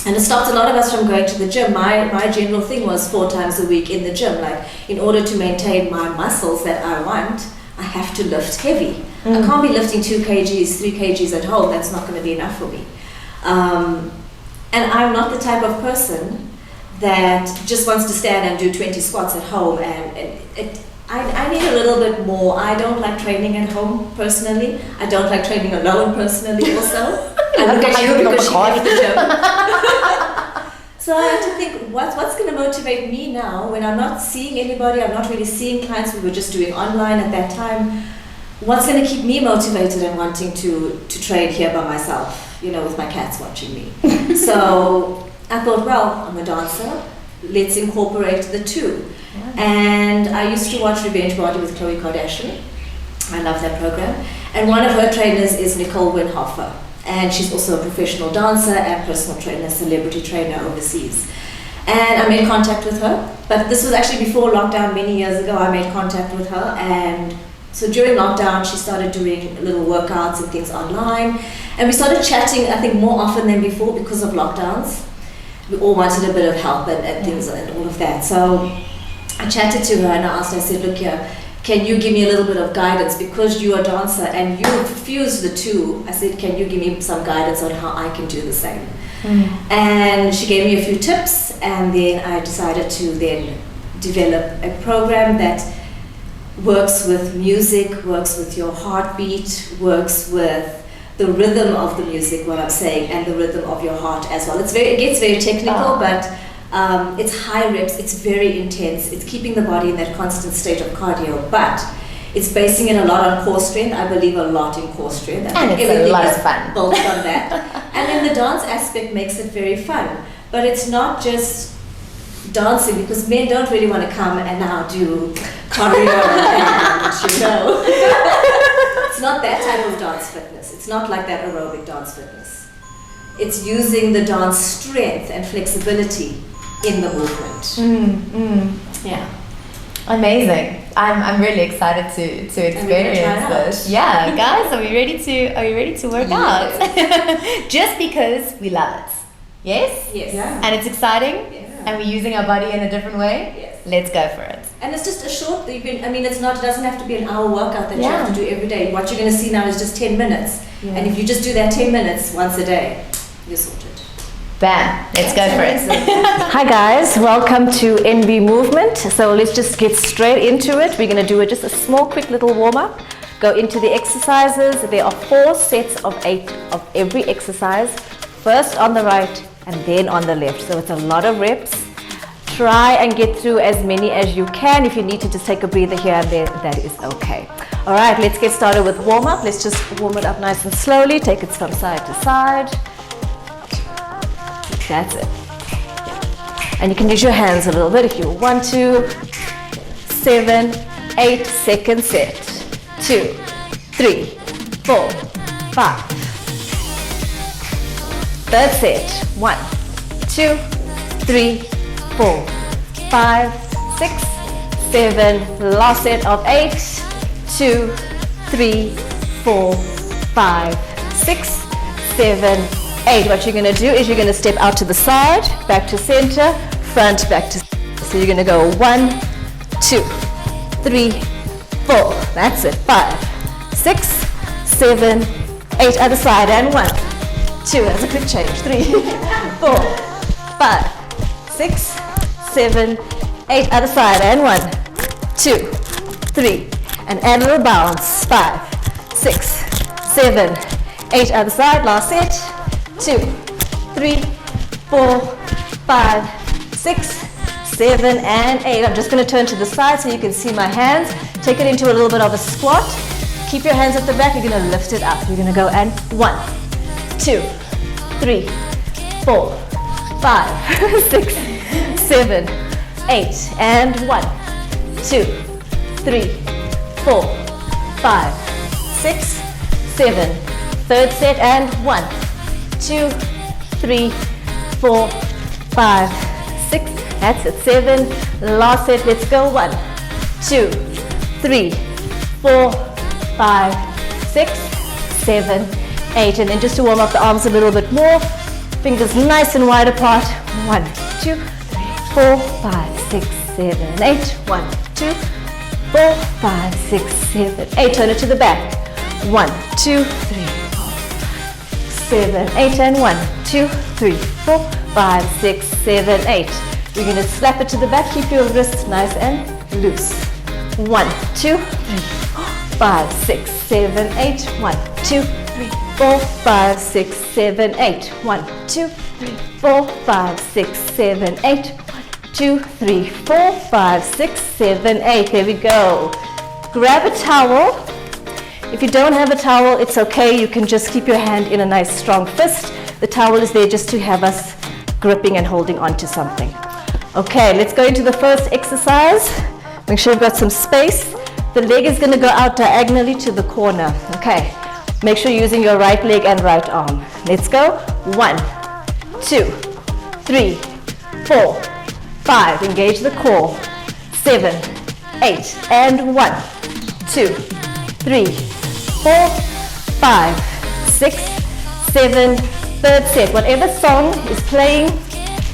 and it stopped a lot of us from going to the gym. My general thing was 4 times a week in the gym. Like, in order to maintain my muscles that I want, I have to lift heavy. I can't be lifting 2 kgs, 3 kgs at home. That's not going to be enough for me. And I'm not the type of person that just wants to stand and do 20 squats at home. I need a little bit more. I don't like training at home personally. I don't like training alone personally also. I look at you because she left the gym. So I had to think, what's going to motivate me now when I'm not seeing anybody, I'm not really seeing clients, we were just doing online at that time. What's going to keep me motivated and wanting to train here by myself, with my cats watching me? So I thought, well, I'm a dancer, let's incorporate the two. Yeah. And I used to watch Revenge Body with Khloe Kardashian. I love that program. And one of her trainers is Nicole Winhofer. And she's also a professional dancer and personal trainer, celebrity trainer overseas. And I made contact with her. But this was actually before lockdown, many years ago. I made contact with her. And so during lockdown, she started doing little workouts and things online. And we started chatting, I think, more often than before because of lockdowns. We all wanted a bit of help and things and all of that. So I chatted to her and I asked her, I said, look here, can you give me a little bit of guidance? Because you're a dancer and you fuse the two. I said, can you give me some guidance on how I can do the same? And she gave me a few tips, and then I decided to then develop a program that works with music, works with your heartbeat, works with the rhythm of the music, what I'm saying, and the rhythm of your heart as well. It gets very technical, but it's high reps, it's very intense, it's keeping the body in that constant state of cardio, but it's basing it a lot on core strength. I believe a lot in core strength. And it's a lot of fun. Built on that. And then the dance aspect makes it very fun. But it's not just dancing, because men don't really want to come and now do choreo and It's not that type of dance fitness. It's not like that aerobic dance fitness. It's using the dance strength and flexibility in the movement. Yeah. Amazing. I'm really excited to experience this. Yeah, guys, are we ready to work out? Just because we love it. Yes? Yes. Yeah. And it's exciting? Yeah. And we're using our body in a different way? Yes. Let's go for it. And it's just a short, it doesn't have to be an hour workout that you have to do every day. What you're going to see now is just 10 minutes. Yeah. And if you just do that 10 minutes once a day, you're sorted. Bam, let's go for it. Hi guys, welcome to NB Movement. So let's just get straight into it. We're going to do just a small quick little warm up. Go into the exercises. There are 4 sets of 8 of every exercise. First on the right and then on the left. So it's a lot of reps. Try and get through as many as you can. If you need to just take a breather here and there, that is okay. All right, let's get started with warm up. Let's just warm it up nice and slowly. Take it from side to side. That's it. And you can use your hands a little bit if you want to. 7, 8, second set. 2, 3, 4, 5. Third set. 1, 2, 3, 4, 5, 6, 7. Last set of 8. 2, 3, 4, 5, 6, 7, 8. What you're going to do is you're going to step out to the side, back to center, front, back to center. So you're going to go 1, 2, 3, 4. That's it. 5, 6, 7, 8. Other side and 1, 2. That's a quick change. 3, 4, 5, 6, 7, 8. Other side and 1, 2, 3. And add a little bounce. 5, 6, 7, 8. Other side. Last set. 2, 3, 4, 5, 6, 7, and 8. I'm just going to turn to the side so you can see my hands. Take it into a little bit of a squat. Keep your hands at the back. You're going to lift it up. You're going to go and 1, 2, 3, 4, 5, 6, 7, 8, and 1, 2, 3, 4, 5, 6, 7. Third set and 1, 2, 3, 4, 5, 6. That's it. 7. Last set. Let's go. 1, 2, 3, 4, 5, 6, 7, 8. And then just to warm up the arms a little bit more. Fingers nice and wide apart. 1, 2, 3, 4, 5, 6, 7, 8. 1, 2, 4, 5, 6, 7, 8. Turn it to the back. 1, 2, 3, 4, 7, 8. And 1, 2, 3, 4, 5, 6, 7, 8. We're going to slap it to the back. Keep your wrists nice and loose. 1, 2, 3, 4, 5, 6, 7, 8. 1, 2, 3, 4, 5, 6, 7, 8. 1, 2, 3, 4, 5, 6, 7, 8. 1, 2, 3, 4, 5, 6, 7, 8. There we go. Grab a towel. If you don't have a towel, it's okay. You can just keep your hand in a nice strong fist. The towel is there just to have us gripping and holding on to something. Okay, let's go into the first exercise. Make sure you've got some space. The leg is going to go out diagonally to the corner. Okay, make sure you're using your right leg and right arm. Let's go. 1, 2, 3, 4, 5. Engage the core. 7, 8. And 1, 2, 3, 4, 5, 6, 7. Third set. Whatever song is playing,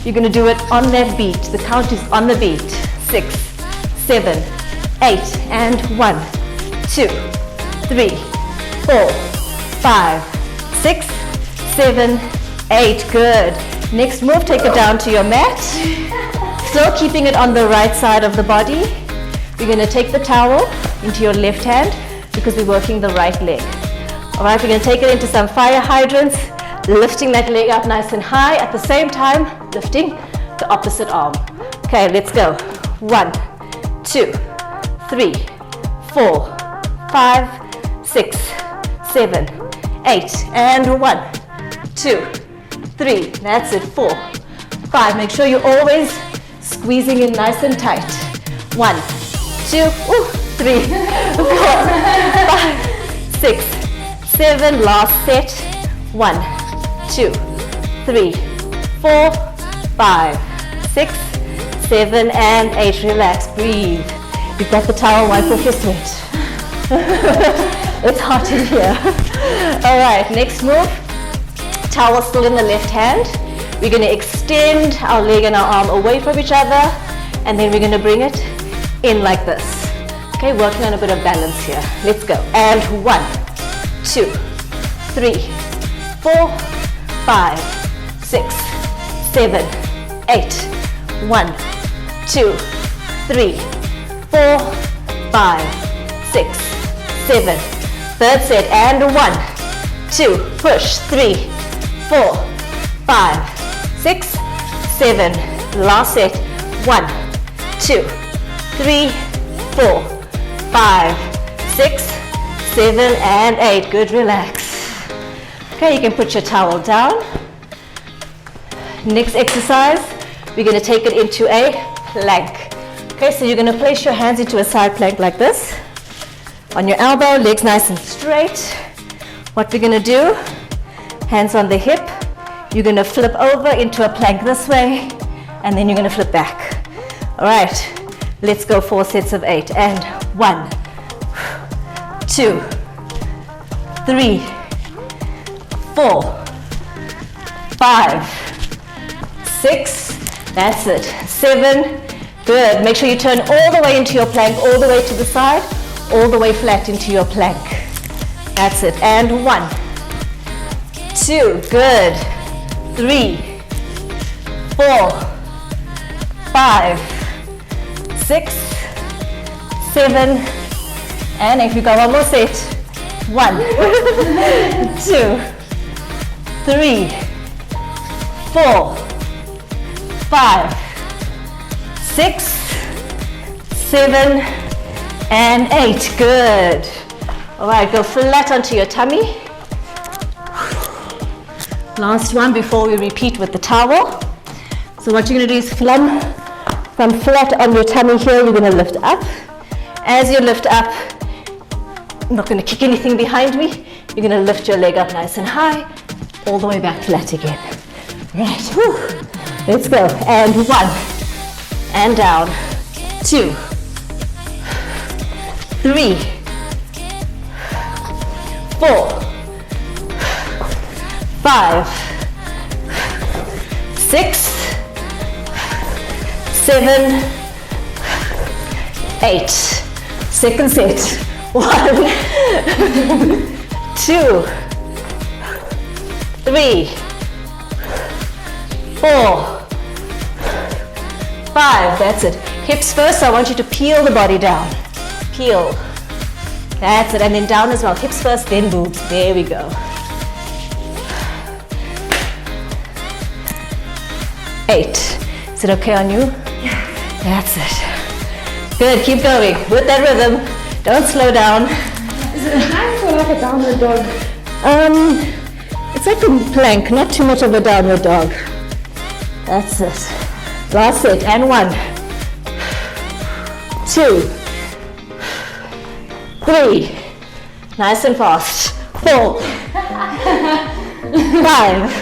you're going to do it on that beat. The count is on the beat. 6, 7, 8. And 1, 2, 3, 4, 5, 6, 7, 8. Good. Next move, take it down to your mat. Still keeping it on the right side of the body. You're going to take the towel into your left hand because we're working the right leg. All right, we're going to take it into some fire hydrants, lifting that leg up nice and high. At the same time, lifting the opposite arm. Okay, let's go. 1, 2, 3, 4, 5, 6, 7, 8. And 1, 2, 3. That's it. 4, 5. Make sure you're always squeezing in nice and tight. 1, 2, 3, 4, 5, 6, 7. Last set. 1, 2, 3, 4, 5, 6, 7, and 8. Relax, breathe. You've got the towel, wipe off your sweat. It's hot in here. All right, next move. Towel still in the left hand. We're going to extend our leg and our arm away from each other, and then we're going to bring it in like this. Okay, working on a bit of balance here. Let's go. And 1, 2, 3, 4, 5, 6, 7, 8. 1, 2, 3, 4, 5, 6, 7. Third set. And 1, 2, push. 3, 4, 5, 6, 7. Last set. 1, 2, 3, 4, 5, 6, 7, and 8. Good, relax. Okay, you can put your towel down. Next exercise, we're going to take it into a plank. Okay, so you're going to place your hands into a side plank like this. On your elbow, legs nice and straight. What we're going to do, hands on the hip, you're going to flip over into a plank this way, and then you're going to flip back. All right, let's go 4 sets of 8. And 1, 2, 3, 4, 5, 6, that's it, 7, good. Make sure you turn all the way into your plank, all the way to the side, all the way flat into your plank. That's it, and 1, 2, good, 3, 4, 5, 6, 7, and if you got one more set, 1, 2, 3, 4, 5, 6, 7, and 8. Good. All right, go flat onto your tummy. Last one before we repeat with the towel. So what you're going to do is from flat on your tummy here, you're going to lift up. As you lift up, I'm not going to kick anything behind me. You're going to lift your leg up nice and high, all the way back flat again. Right. Whew. Let's go. And 1. And down. 2. 3. 4. 5. 6. 7. 8. Second set. 1. 2. 3. 4. 5. That's it. Hips first. I want you to peel the body down. Peel. That's it. And then down as well. Hips first, then boobs. There we go. 8. Is it okay on you? Yeah. That's it. Good. Keep going. With that rhythm. Don't slow down. Is it high or like a downward dog? It's like a plank. Not too much of a downward dog. That's it. Last set. And 1. 2. 3. Nice and fast. 4. 5.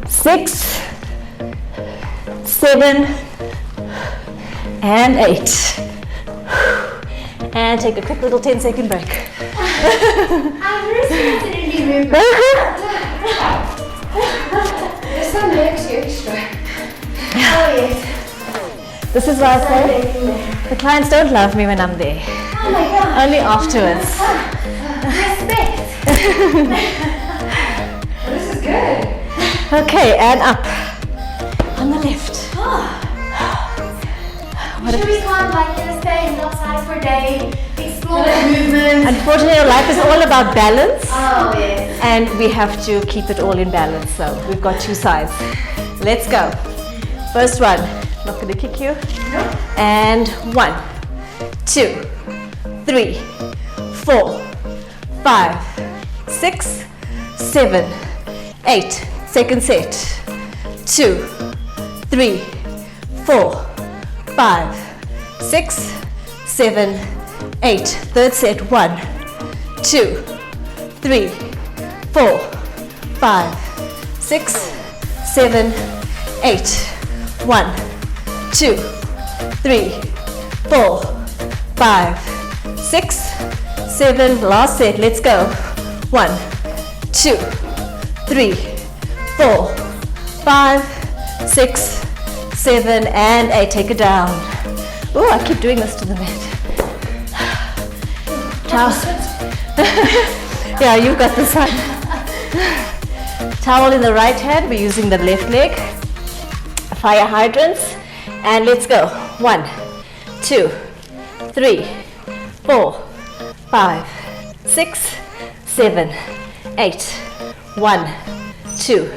6. 7. And 8. And take a quick little 10-second break. I'm really movement. There's some legs extra. Oh yes. This is why I say the clients don't love me when I'm there. Oh my god. Only afterwards. Respect. This is good. Okay, and up. On the left. Sure we can't like just stay outside for a day, explore the movement. Unfortunately, life is all about balance. Oh yes. And we have to keep it all in balance. So we've got 2 sides. Let's go. First one. Not going to kick you. Nope. And 1, 2, 3, 4, 5, 6, 7, 8. Second set. 2, 3, 4, 5, 6, 7, 8. Third set. 1, 2, 3, 4, 5, 6, 7, 8. 1, 2, 3, 4, 5, 6, 7. Last set. Let's go. 1, 2, 3, 4, 5, 6, 7, and 8. Take it down. Oh, I keep doing this to the mat. Towel. Yeah, you've got this one. Towel in the right hand. We're using the left leg. Fire hydrants. And let's go. 1, 2, 3, 4, 5, 6, 7, 8. 1, 2,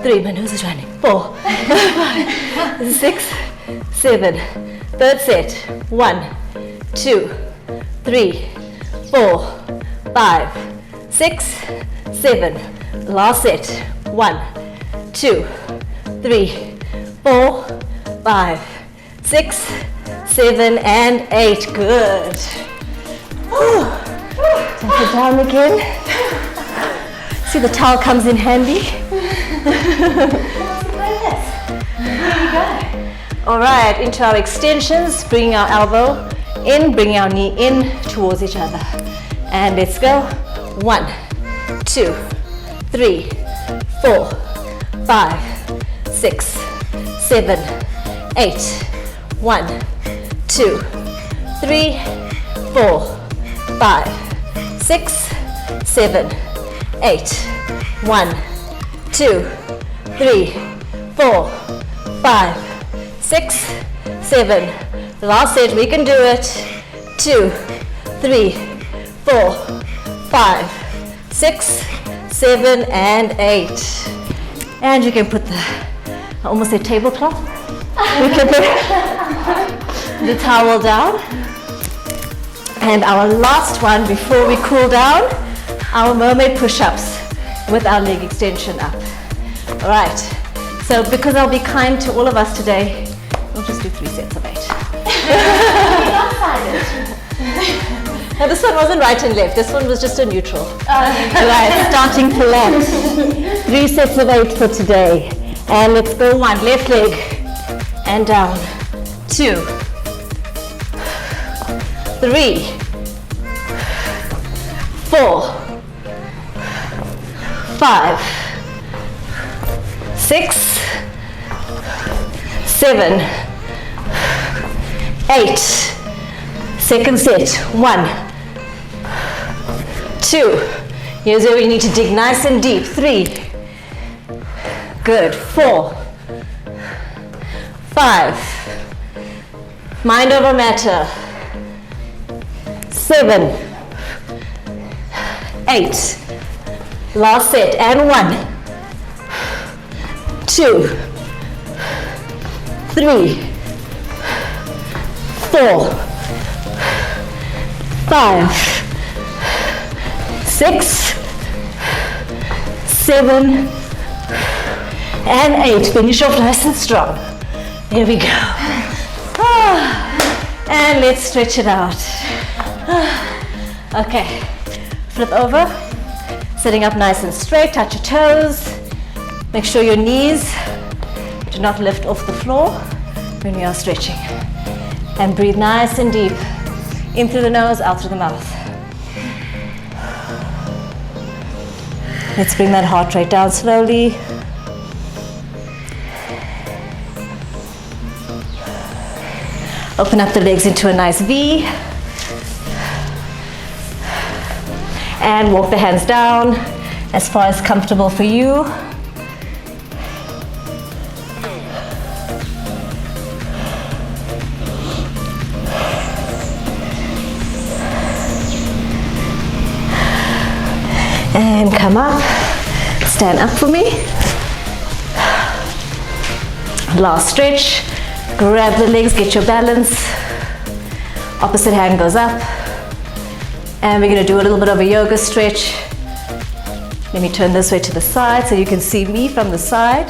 3. My nose is running. 4, 5, 6, 7. Third set. 1, 2, 3, 4, 5, 6, 7. Last set. 1, 2, 3, 4, 5, 6, 7, and 8. Good. Take it down again. See, the towel comes in handy. All right, into our extensions, bringing our elbow in, bringing our knee in towards each other. And let's go. 1, 2, 3, 4, 5, 6, 7, 8. 1, 2, 3, 4, 5, 6, 7, 8. 1, 2, 3, 4, 5, 6, 7. Last set, we can do it. 2, 3, 4, 5, 6, 7, and 8. And you can put the, I almost said tablecloth. We can put the towel down. And our last one before we cool down, our mermaid push-ups with our leg extension up. All right, so because I'll be kind to all of us today, we'll just do 3 sets of 8. Now this one wasn't right and left, this one was just a neutral. Right, starting flat. 3 sets of 8 for today. And let's go 1, left leg and down, 2, 3, 4, 5, 6, 7, 8. Second set, 1, 2. Here's where we need to dig nice and deep. 3. Good. 4, 5. Mind over matter. 7, 8. Last set and 1, 2, 3, 4, 5, 6, 7, and 8. Finish off nice and strong. There we go. And let's stretch it out. Okay, flip over, sitting up nice and straight, touch your toes. Make sure your knees do not lift off the floor when you are stretching. And breathe nice and deep, in through the nose, out through the mouth. Let's bring that heart rate down slowly. Open up the legs into a nice V. And walk the hands down as far as comfortable for you. And come up, stand up for me. Last stretch, grab the legs, get your balance. Opposite hand goes up. And we're gonna do a little bit of a yoga stretch. Let me turn this way to the side so you can see me from the side,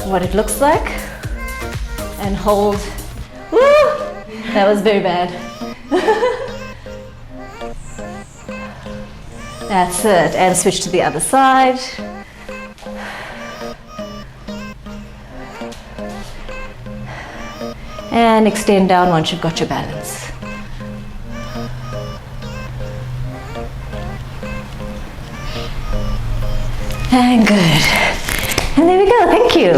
what it looks like. And hold. Woo! That was very bad. That's it, and switch to the other side. And extend down once you've got your balance. And good. And there we go, thank you.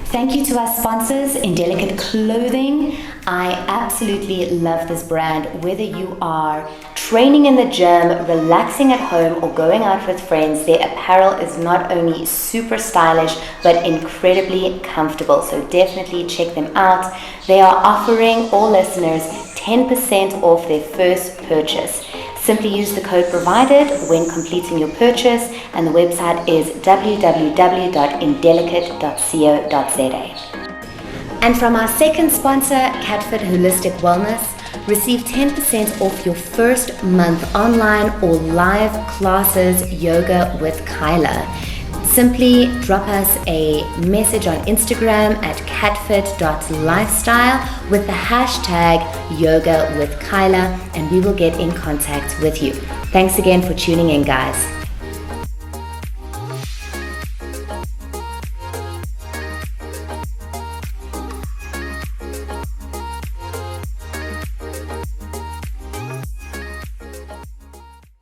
Thank you to our sponsors, Indelicate Clothing. I absolutely love this brand. Whether you are training in the gym, relaxing at home, or going out with friends, their apparel is not only super stylish, but incredibly comfortable. So definitely check them out. They are offering all listeners 10% off their first purchase. Simply use the code provided when completing your purchase, and the website is www.indelicate.co.za. And from our second sponsor, Katfit Holistic Wellness, receive 10% off your first month online or live classes yoga with Kyla. Simply drop us a message on Instagram at katfit.lifestyle with the hashtag yoga with Kyla, and we will get in contact with you. Thanks again for tuning in, guys.